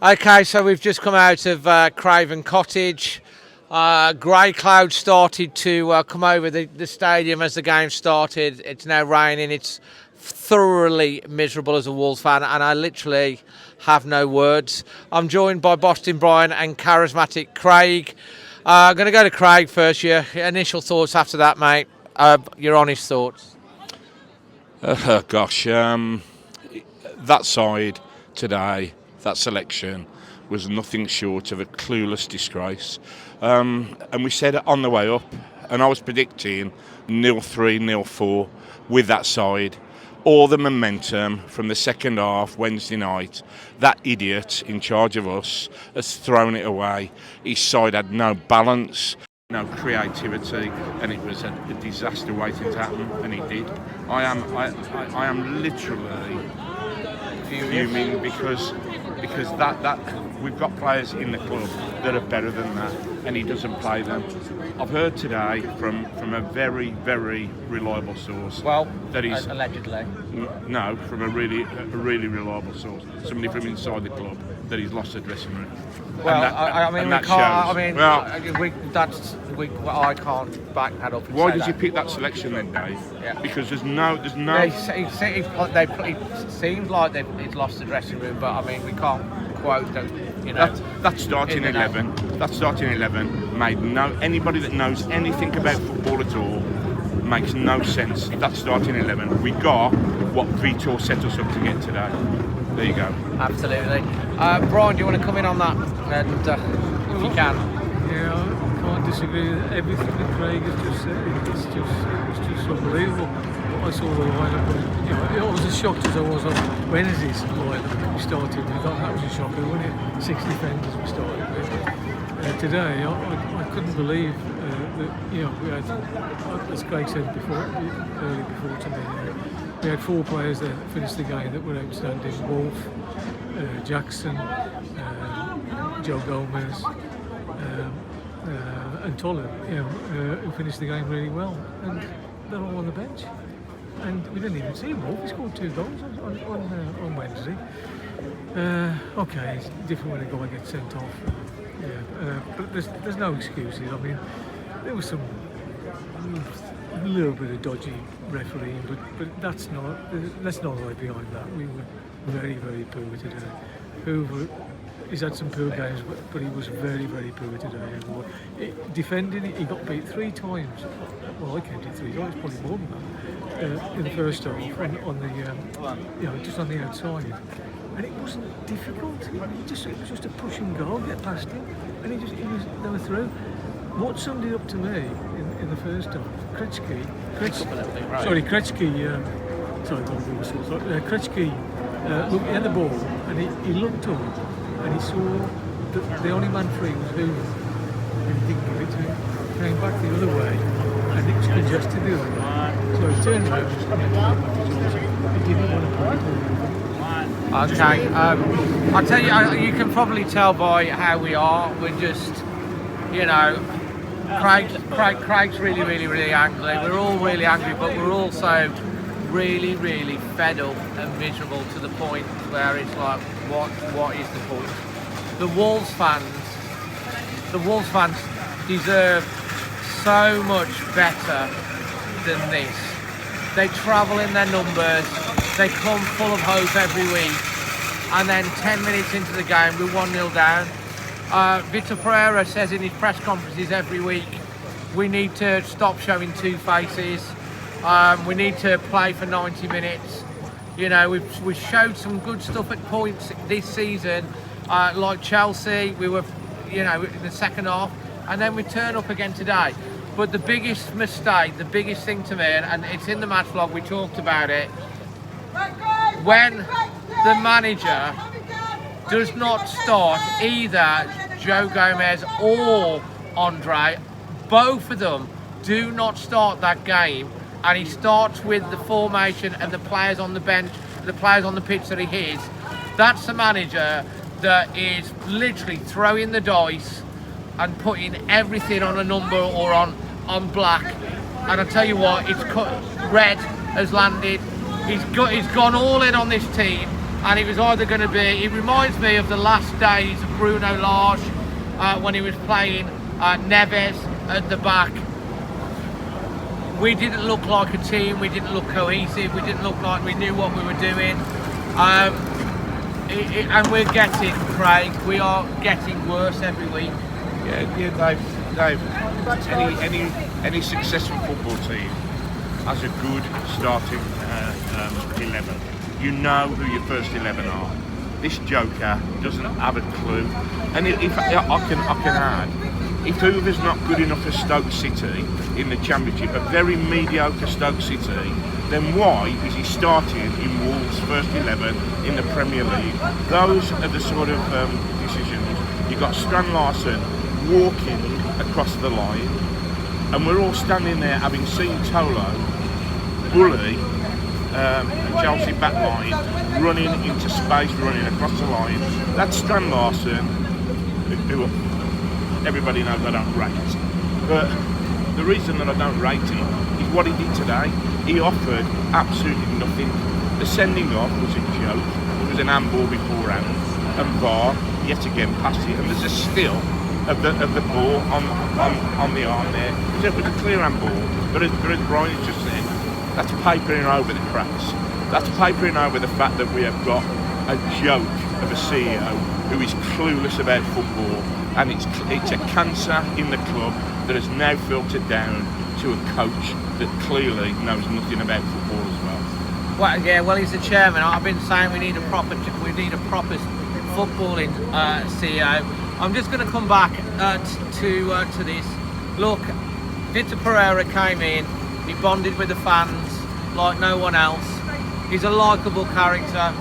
Okay, so we've just come out of Craven Cottage. Grey clouds started to come over the stadium as the game started. It's now raining. It's thoroughly miserable as a Wolves fan, and I literally have no words. I'm joined by Boston Brian and charismatic Craig. I'm going to go to Craig first. Your initial thoughts after that, mate. Your honest thoughts. Gosh, that side today, that selection was nothing short of a clueless disgrace. And we said it on the way up, and I was predicting 0-3, 0-4 with that side. All the momentum from the second half Wednesday night, that idiot in charge of us has thrown it away. His side had no balance, no creativity, and it was a disaster waiting to happen, and it did. I am literally fuming because that we've got players in the club that are better than that, and he doesn't play them. I've heard today from a very, very reliable source. Well, that he's allegedly. No, from a really reliable source. Somebody from inside the club that he's lost the dressing room. Well, I mean, and we that can't. shows. I mean, I can't back that up. And Why say did you that. pick that selection then, Dave? Yeah. Because there's no. It seems like he's lost the dressing room, but I mean, we can't quote that. You know, that starting 11. That starting 11 made anybody that knows anything about football at all makes no sense. That starting 11. We got what Vitor set us up to get today. There you go. Absolutely. Brian, do you want to come in on that? And if you can. Yeah, I can't disagree with everything that Craig has just said. It's just unbelievable. I saw the lineup, I was as shocked as I was on Wednesday's lineup we started with. That was a shocker, wasn't it? 6 defenders we started with. Today, I couldn't believe that, we had, as Craig said earlier before today, we had 4 players that finished the game that were outstanding. Wolf, Jackson, Joe Gomez, and Toller, who finished the game really well. And they're all on the bench. And we didn't even see Wolf. He scored 2 goals on Wednesday. Okay, it's different when a guy gets sent off. But there's no excuses. I mean, there was a little bit of dodgy refereeing, but let's not lie behind that. We were very, very poor today. He's had some poor games, but he was very, very poor today. Defending, he got beat 3 times. Well, I counted 3 times, probably more than that, in the first half, on the just on the outside. And it wasn't difficult. It was just a push and go, get past him, and they were through. What summed it up to me in the first half? Kretsky, looked at the ball, and he looked up, and he saw that the only man free was Hoover, and he didn't give it to him. Came back the other way, and it was congested the other way. So he turned around, and he didn't want to put it all. Okay, I'll tell you, you can probably tell by how we are. We're just, Craig's really, really, really angry. We're all really angry, but we're also really, really fed up and miserable to the point where it's like, what is the point? The Wolves fans deserve so much better than this. They travel in their numbers, they come full of hope every week, and then 10 minutes into the game we're 1-0 down. Vitor Pereira says in his press conferences every week, we need to stop showing 2 faces. We need to play for 90 minutes. We've showed some good stuff at points this season, like Chelsea. We were, in the second half, and then we turn up again today. But the biggest mistake, the biggest thing to me, and it's in the match vlog, we talked about it, when the manager does not start either Joe Gomez or Andre, both of them do not start that game, and he starts with the formation and the players on the bench, the players on the pitch that he is. That's the manager that is literally throwing the dice and putting everything on a number or on black. And I tell you what, red has landed. He's gone all in on this team, and it was either going to be. It reminds me of the last days of Bruno Lage when he was playing Neves at the back. We didn't look like a team. We didn't look cohesive. We didn't look like we knew what we were doing. And we're getting, Craig. We are getting worse every week. Yeah, Dave. Any successful football team has a good starting 11. You know who your first 11 are. This joker doesn't have a clue. And if I can add, if Hoover's not good enough for Stoke City in the Championship, a very mediocre Stoke City, then why is he starting in Wolves' first 11 in the Premier League? Those are the sort of decisions. You've got Strand Larsen walking across the line, and we're all standing there having seen Tolo bully Chelsea backline, running into space, running across the line. That's Strand Larsen, who everybody knows I don't rate. But the reason that I don't rate him is what he did today. He offered absolutely nothing. The sending off was a joke. It was an handball beforehand, and VAR yet again passed it. And there's a still of the ball on the arm there. It was a clear handball, but as Brian just said, that's papering over the cracks. That's papering over the fact that we have got a joke of a CEO who is clueless about football, and it's a cancer in the club that has now filtered down to a coach that clearly knows nothing about football as well. Well, he's the chairman. I've been saying we need a proper footballing CEO. I'm just going to come back to this. Look, Vitor Pereira came in. He bonded with the fans like no one else. He's a likeable character,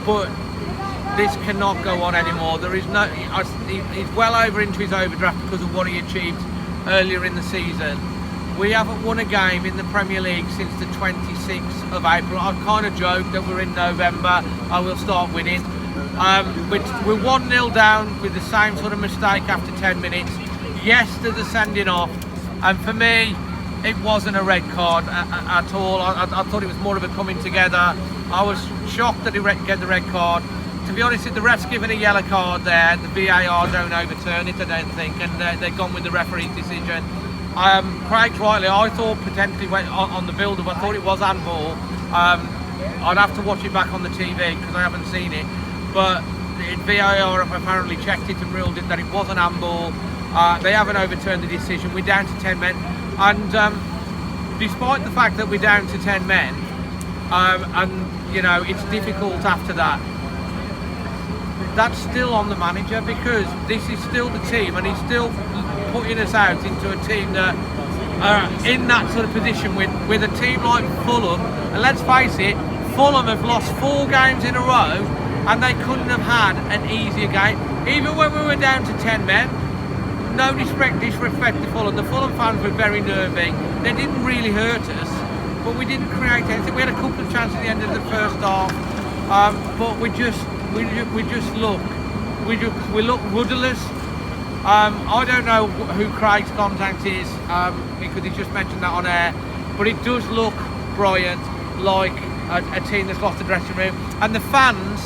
but this cannot go on anymore. There is no. He's well over into his overdraft because of what he achieved earlier in the season. We haven't won a game in the Premier League since the 26th of April. I've kind of joked that we're in November, I will start winning. We're 1-0 down with the same sort of mistake after 10 minutes. Yes, there's a sending off, and for me, it wasn't a red card at all. I thought it was more of a coming together. I was shocked that he get the red card. To be honest, if the ref's given a yellow card there, the VAR don't overturn it, I don't think, and they've gone with the referee's decision. Craig rightly, I thought potentially on the build-up, I thought it was handball. I'd have to watch it back on the TV because I haven't seen it, but VAR have apparently checked it and ruled it that it was an handball. They haven't overturned the decision. We're down to 10 men, and despite the fact that we're down to 10 men, and you know it's difficult after that, that's still on the manager, because this is still the team, and he's still putting us out into a team that are in that sort of position with a team like Fulham. And let's face it, Fulham have lost 4 games in a row, and they couldn't have had an easier game. Even when we were down to 10 men, no disrespect to Fulham. The Fulham fans were very nervy. They didn't really hurt us, but we didn't create anything. We had a couple of chances at the end of the first half, but we look rudderless. I don't know who Craig's contact is, because he just mentioned that on air, but it does look, Brian, like a team that's lost the dressing room. And the fans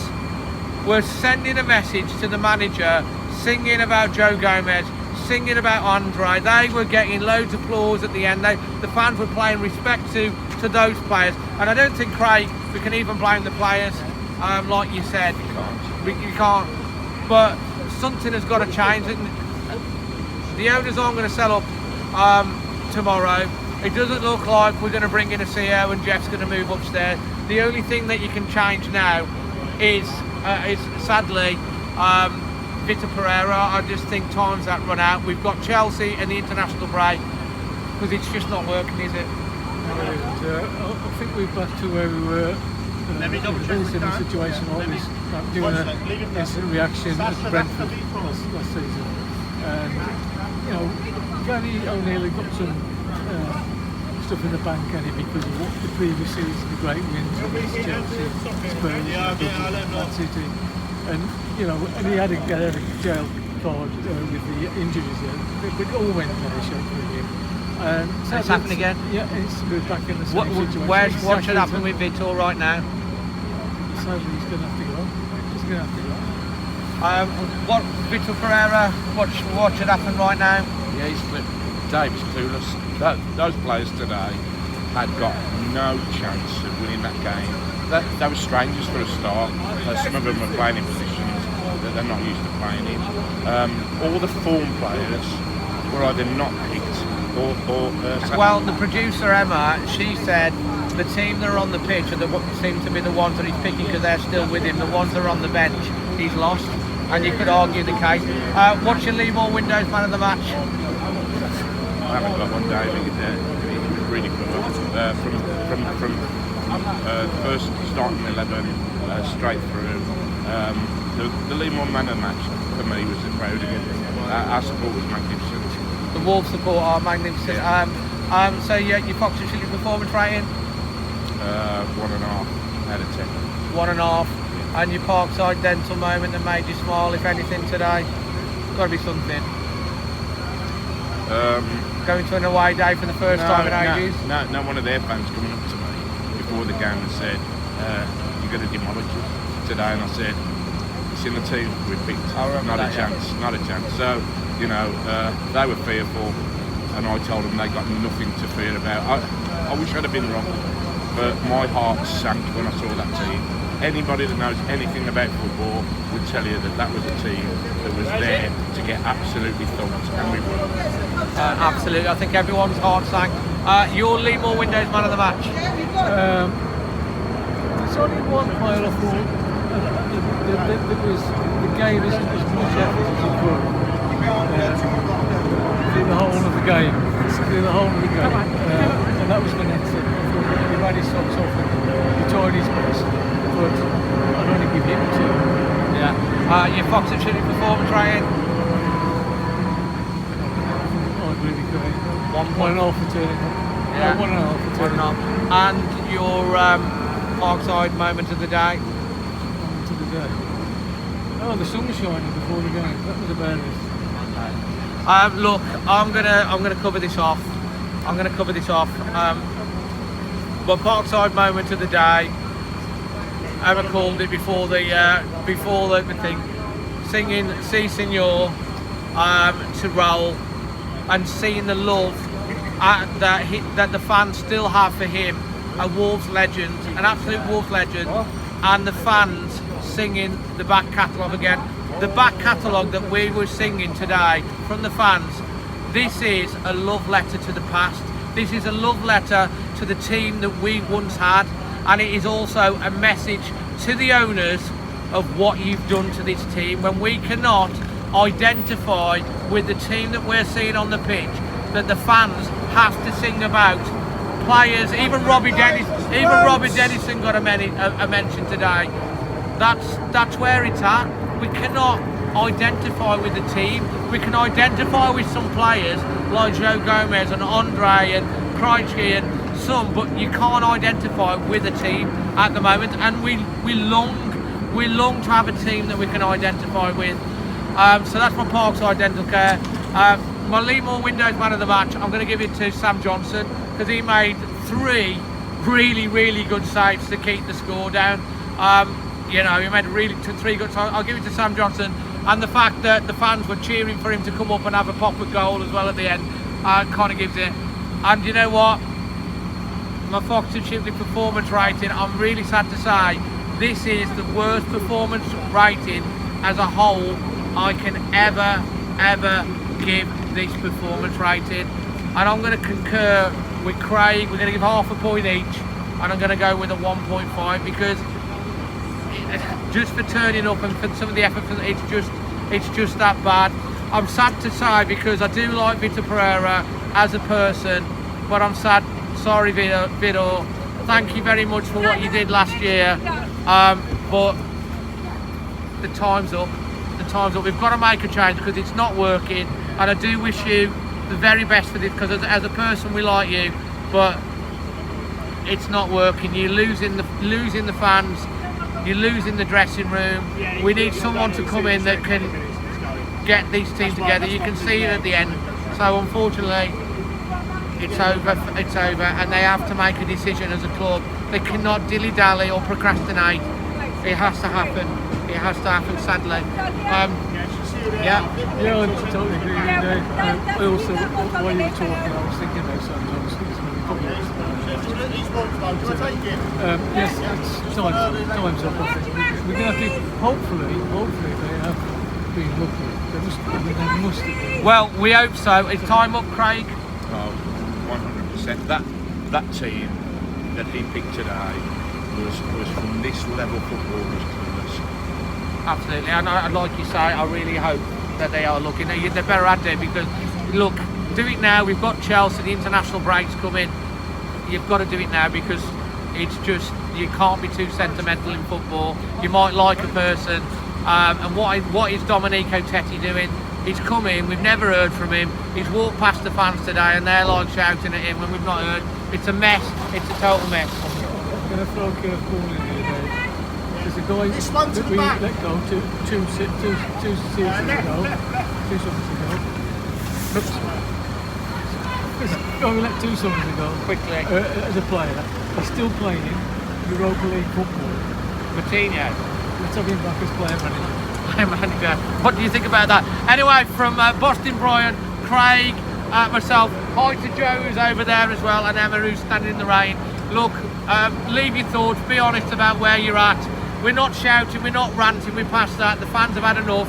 were sending a message to the manager, singing about Joe Gomez, singing about Andre. They were getting loads of applause at the end. The fans were paying respect to those players, and I don't think, Craig, we can even blame the players, like you said. You can't. But something has got to change. The owners aren't going to sell up tomorrow. It doesn't look like we're going to bring in a CEO and Jeff's going to move upstairs. The only thing that you can change now is sadly, Vitor Pereira. I just think time's that run out. We've got Chelsea and the international break, because it's just not working, is it? I think we're back to where we were. In a situation like this, doing an instant reaction at Brentford last season, and you know, Gary O'Neill got some stuff in the bank, because of what the previous season, the great wins against Chelsea, Spurs, Man City, and you know, and he had a jail card with the injuries. It all went pear-shaped for him. So it's happened again? Yeah, we're back in the same situation. What should happen with Vitor right now? so he's going to have to go. He's going to have to go. What Vitor Pereira? What should happen right now? Yeah, Dave is clueless. Those players today had got no chance of winning that game. They were strangers for a start. Some of them were playing in positions that they're not used to playing in. All the form players were either not picked or Well, the producer Emma, she said the team that are on the pitch are what seem to be the ones that he's picking because they're still with him. The ones that are on the bench, he's lost. And you could argue the case. What's your Leamore Windows man of the match? I haven't got one, David. He was really good. From first starting 11 straight through. The Leamore man of the match for me was the crowd again. Our support was magnificent. The Wolves support are magnificent. So your Fox and Shipley performance rating? 1.5 out of 10. 1.5. And your Parkside dental moment that made you smile, if anything, today? Got to be something. Going to an away day for the first time in ages? No, one of their fans coming up to me before the game and said, you're going to demolish us today. And I said, it's in the team we picked. Not a chance. So, they were fearful and I told them they got nothing to fear about. I wish I'd have been wrong, but my heart sank when I saw that team. Anybody that knows anything about football would tell you that was a team that was there to get absolutely thumped, and we won. Absolutely, I think everyone's heart sank. Your Leamore Windows man of the match? There's only one player I thought that gave us as much effort as he could through the whole of the game. And that was Vanessa. He ran his socks off and he tried his best. But I'd only give him 2. Yeah. Your Fox and Shipley performance rating? I'd really go 1.5 for turning up. Yeah. 1.5 for turning up. And your Parkside moment of the day? Moment of the day. Oh, the sun was shining before the game. That was about it. Look, I'm gonna cover this off. But Parkside moment of the day. Emma called it before the thing, singing "Si Senor" to roll, and seeing the love that the fans still have for him, a Wolves legend, an absolute Wolves legend, and the fans singing the back catalogue again, the back catalogue that we were singing today from the fans. This is a love letter to the past. This is a love letter to the team that we once had. And it is also a message to the owners of what you've done to this team. When we cannot identify with the team that we're seeing on the pitch, that the fans have to sing about. Players, even Robbie Dennison got a mention today. That's where it's at. We cannot identify with the team. We can identify with some players like Joe Gomez and Andre and Krejci and some, but you can't identify with a team at the moment, and we long to have a team that we can identify with. So that's my Parkside Dental Care. My Leamore Windows man of the match, I'm going to give it to Sam Johnson because he made 3 really good saves to keep the score down. He made 3 good saves. I'll give it to Sam Johnson, and the fact that the fans were cheering for him to come up and have a pop at goal as well at the end kind of gives it. And you know what? My Fox and Shipley performance rating, I'm really sad to say, this is the worst performance rating as a whole I can ever give this performance rating. And I'm going to concur with Craig. We're going to give half a point each, and I'm going to go with a 1.5 because just for turning up and for some of the effort, it's just that bad. I'm sad to say because I do like Vitor Pereira as a person, but I'm sad. Sorry, Vitor. Thank you very much for what you did last year, but the time's up. We've got to make a change because it's not working, and I do wish you the very best for this because as a person we like you, but it's not working. You're losing the fans. You're losing the dressing room. We need someone to come in that can get these teams together. You can see it at the end. So unfortunately, it's over, and they have to make a decision as a club. They cannot dilly-dally or procrastinate. It has to happen. It has to happen, sadly. Yeah. Yeah, I totally agree. And I also, while you were talking, I was thinking about something. Obviously, there's going to be a couple of yes, it's time's up. I think we're going to have to. Hopefully, they have been lucky. They must have been. Well, we hope so. Is time up, Craig? Oh, 100%. That team that he picked today was from this level football was clueless. Absolutely, and like you say, I really hope that they are looking. They better add there because, look, do it now. We've got Chelsea, the international breaks coming. You've got to do it now because it's just, you can't be too sentimental in football. You might like a person, and what is Domenico Tetti doing? He's come in, we've never heard from him. He's walked past the fans today and they're like shouting at him when we've not heard. It's a mess, it's a total mess. I'm going to throw a curveball in here, Dave. There's a guy that we let go two seasons ago. Oops. There's a guy we let 2 summers ago. Quickly. As a player. He's still playing Europa League football. Coutinho. Let's have him back as player manager. What do you think about that? Anyway, from Boston, Brian, Craig, myself, hi to Joe who's over there as well, and Emma who's standing in the rain. Look, leave your thoughts, be honest about where you're at. We're not shouting, we're not ranting, we're past that. The fans have had enough.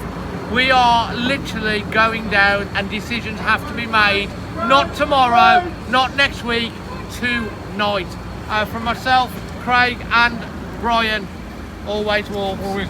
We are literally going down and decisions have to be made. Not tomorrow, not next week, tonight. From myself, Craig and Brian, always warm. Always.